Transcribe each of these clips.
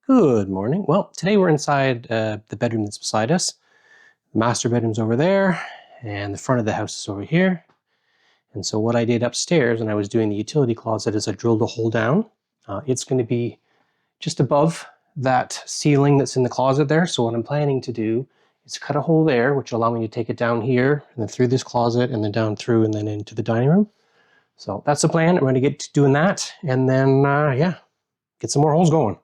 Good morning. Well, today we're inside the bedroom that's beside us. The master bedroom's over there, and the front of the house is over here. And so what I did upstairs when I was doing the utility closet is I drilled a hole down. It's going to be just above that ceiling that's in the closet there. So what I'm planning to do is cut a hole there, which will allow me to take it down here, and then through this closet, and then down through, and then into the dining room. So that's the plan. I'm going to get to doing that, and then, yeah, get some more holes going.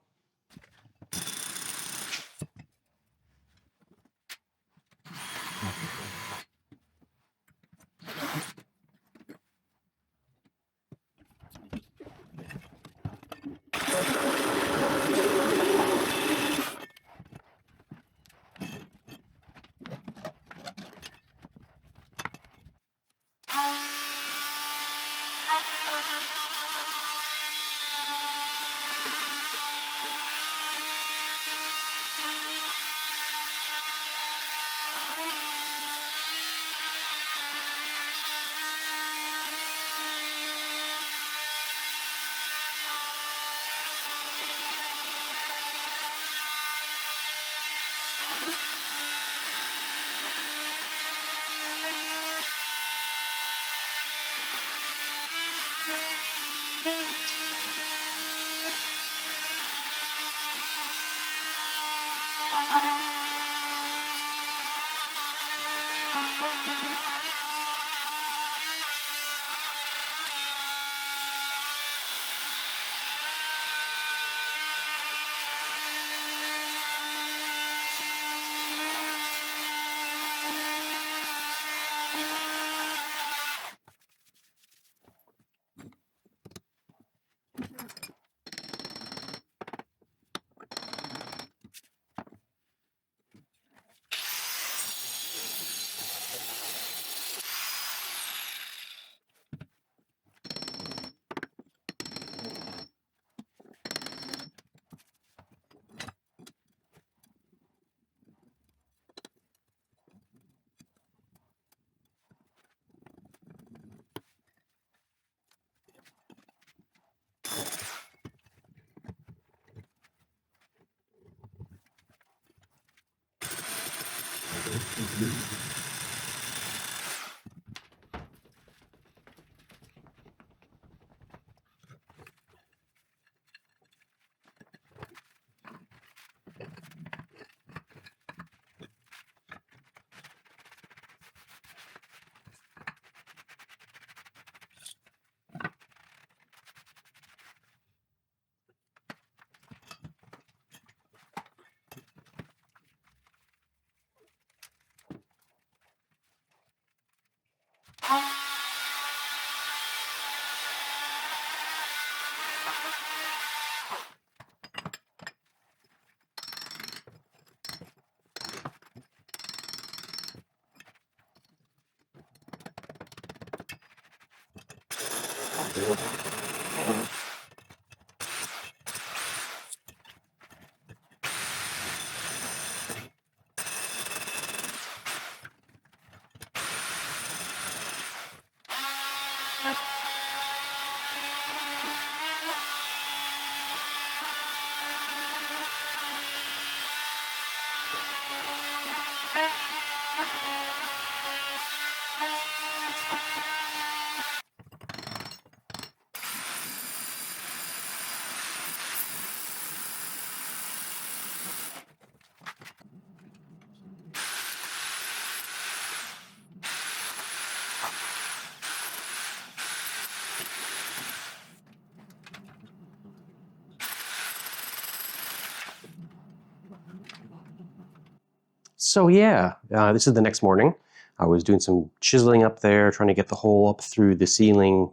So yeah, this is the next morning. I was doing some chiseling up there, trying to get the hole up through the ceiling,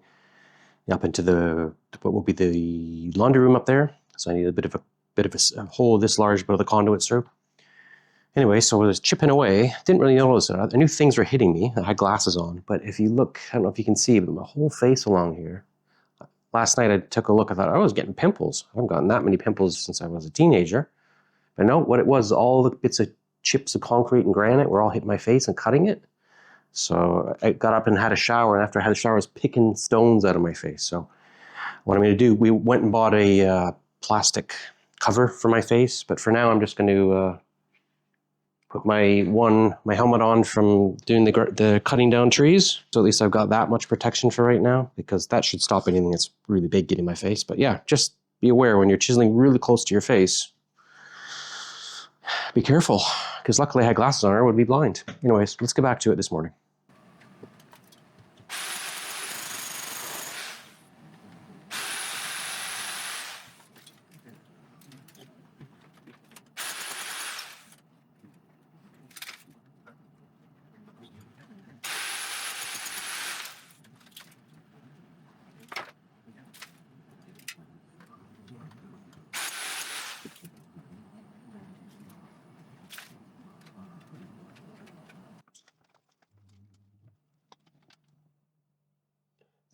up into what will be the laundry room up there. So I need a bit of a hole this large, but of the conduit through. Anyway, so I was chipping away. Didn't really notice it. I knew things were hitting me. I had glasses on, but if you look, I don't know if you can see, but my whole face along here. Last night I took a look. I thought I was getting pimples. I haven't gotten that many pimples since I was a teenager. But no, what it was, all the bits of chips of concrete and granite were all hitting my face and cutting it. So I got up and had a shower, and after I had a shower, I was picking stones out of my face. So what I'm going to do, we went and bought a plastic cover for my face. But for now, I'm just going to put my helmet on from doing the cutting down trees. So at least I've got that much protection for right now, because that should stop anything that's really big getting my face. But yeah, just be aware when you're chiseling really close to your face, be careful, because luckily I had glasses on or I would be blind. Anyways, let's get back to it this morning.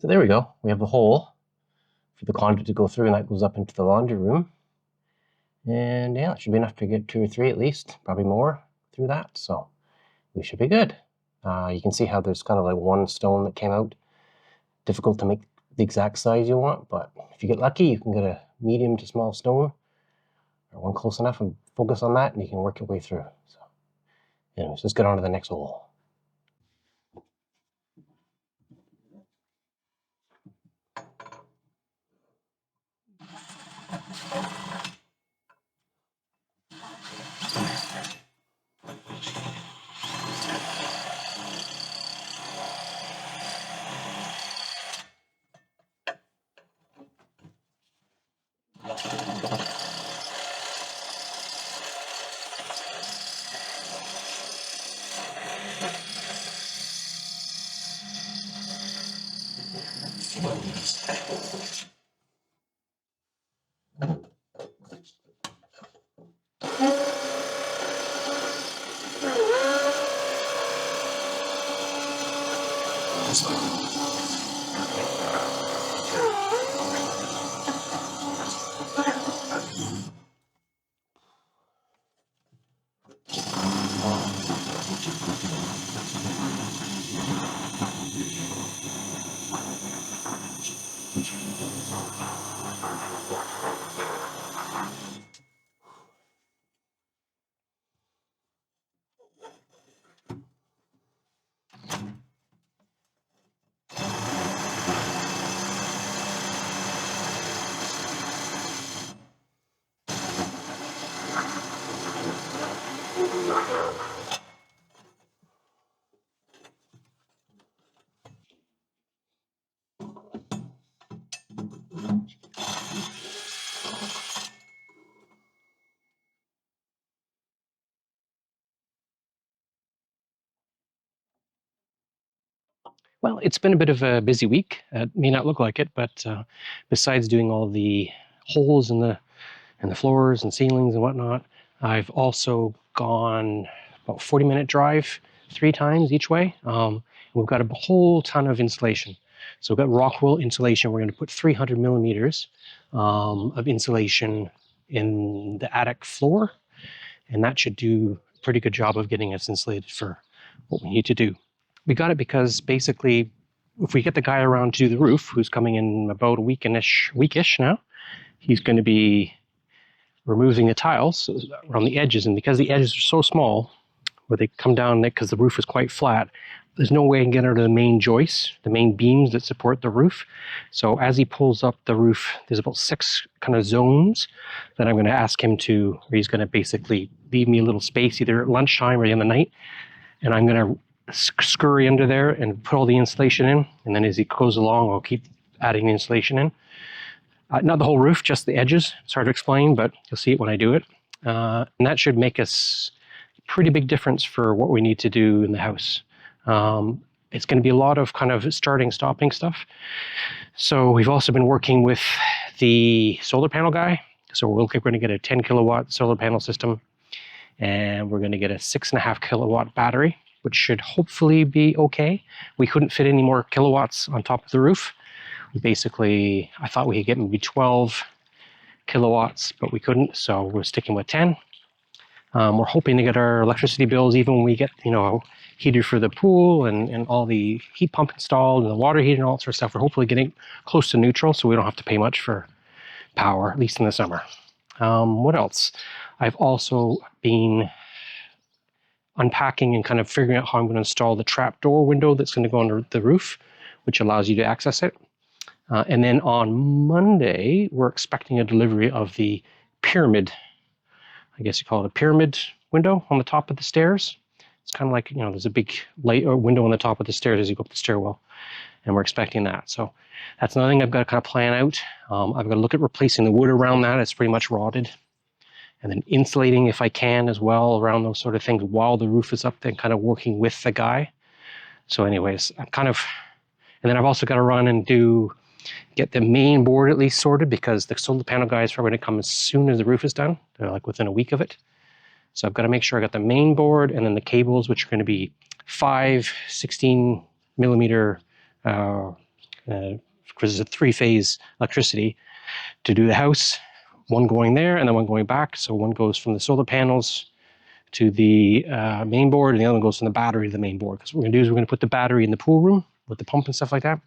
So there we go. We have the hole for the conduit to go through, and that goes up into the laundry room. And yeah, it should be enough to get 2 or 3 at least, probably more through that. So we should be good. You can see how there's kind of like one stone that came out. Difficult to make the exact size you want, but if you get lucky, you can get a medium to small stone or one close enough and focus on that, and you can work your way through. So anyways, let's get on to the next hole. Well, it's been a bit of a busy week. It may not look like it, but besides doing all the holes in the floors and ceilings and whatnot, I've also gone about 40-minute drive 3 times each way. We've got a whole ton of insulation. So we've got rock wool insulation. We're going to put 300 millimeters of insulation in the attic floor, and that should do a pretty good job of getting us insulated for what we need to do. We got it because basically, if we get the guy around to do the roof, who's coming in about a weekish now, he's going to be removing the tiles around the edges. And because the edges are so small, where they come down because the roof is quite flat, there's no way I can get under the main joists, the main beams that support the roof. So as he pulls up the roof, there's about 6 kind of zones that I'm going to ask him to, where he's going to basically leave me a little space either at lunchtime or in the night. And I'm going to scurry under there and put all the insulation in. And then as he goes along, I'll keep adding the insulation in. Not the whole roof, just the edges. It's hard to explain, but you'll see it when I do it. And that should make us a pretty big difference for what we need to do in the house. It's going to be a lot of kind of starting, stopping stuff. So we've also been working with the solar panel guy. So we're going to get a 10 kilowatt solar panel system, and we're going to get a 6.5 kilowatt battery, which should hopefully be okay. We couldn't fit any more kilowatts on top of the roof. Basically, I thought we could get maybe 12 kilowatts, but we couldn't, so we're sticking with 10. We're hoping to get our electricity bills even when we get, a heater for the pool and all the heat pump installed and the water heater and all that sort of stuff. We're hopefully getting close to neutral, so we don't have to pay much for power, at least in the summer. What else? I've also been unpacking and kind of figuring out how I'm going to install the trapdoor window that's going to go under the roof, which allows you to access it. And then on Monday, we're expecting a delivery of the pyramid. I guess you call it a pyramid window on the top of the stairs. It's kind of like, there's a big light or window on the top of the stairs as you go up the stairwell. And we're expecting that. So that's another thing I've got to kind of plan out. I've got to look at replacing the wood around that. It's pretty much rotted. And then insulating if I can as well around those sort of things while the roof is up there, kind of working with the guy. So anyways, I'm kind of, and then I've also got to run and get the main board at least sorted, because the solar panel guys are going to come as soon as the roof is done. They're like within a week of it. So I've got to make sure I got the main board and then the cables, which are going to be 5 16 millimeter, because it's a 3-phase electricity to do the house. One going there and then one going back. So one goes from the solar panels to the main board, and the other one goes from the battery to the main board. Because what we're going to do is we're going to put the battery in the pool room with the pump and stuff like that.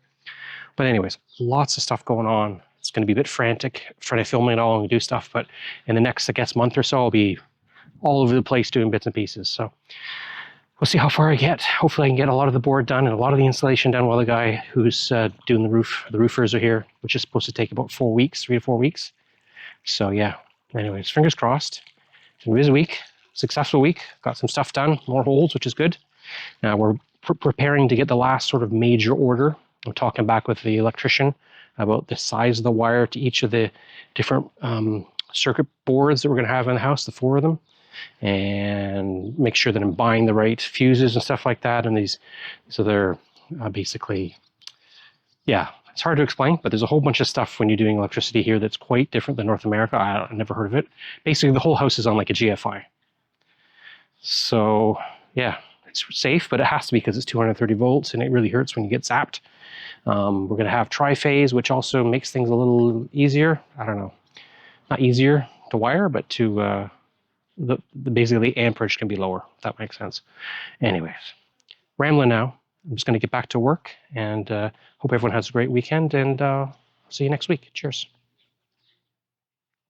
But anyways, lots of stuff going on. It's going to be a bit frantic trying to film it all and do stuff. But in the next, I guess, month or so, I'll be all over the place doing bits and pieces. So we'll see how far I get. Hopefully I can get a lot of the board done and a lot of the installation done while the guy who's doing the roof, the roofers are here, which is supposed to take about 4 weeks, 3 to 4 weeks. So yeah, anyways, fingers crossed. It's been a busy week, successful week. Got some stuff done, more holes, which is good. Now we're preparing to get the last sort of major order. I'm talking back with the electrician about the size of the wire to each of the different circuit boards that we're going to have in the house, the 4 of them, and make sure that I'm buying the right fuses and stuff like that. And these, so they're basically, yeah, it's hard to explain, but there's a whole bunch of stuff when you're doing electricity here that's quite different than North America. I've never heard of it. Basically, the whole house is on like a GFI. So yeah, it's safe, but it has to be because it's 230 volts and it really hurts when you get zapped. We're going to have tri-phase, which also makes things a little easier. I don't know, not easier to wire, but to basically the amperage can be lower, if that makes sense. Anyways, rambling now. I'm just going to get back to work, and hope everyone has a great weekend, and see you next week. Cheers.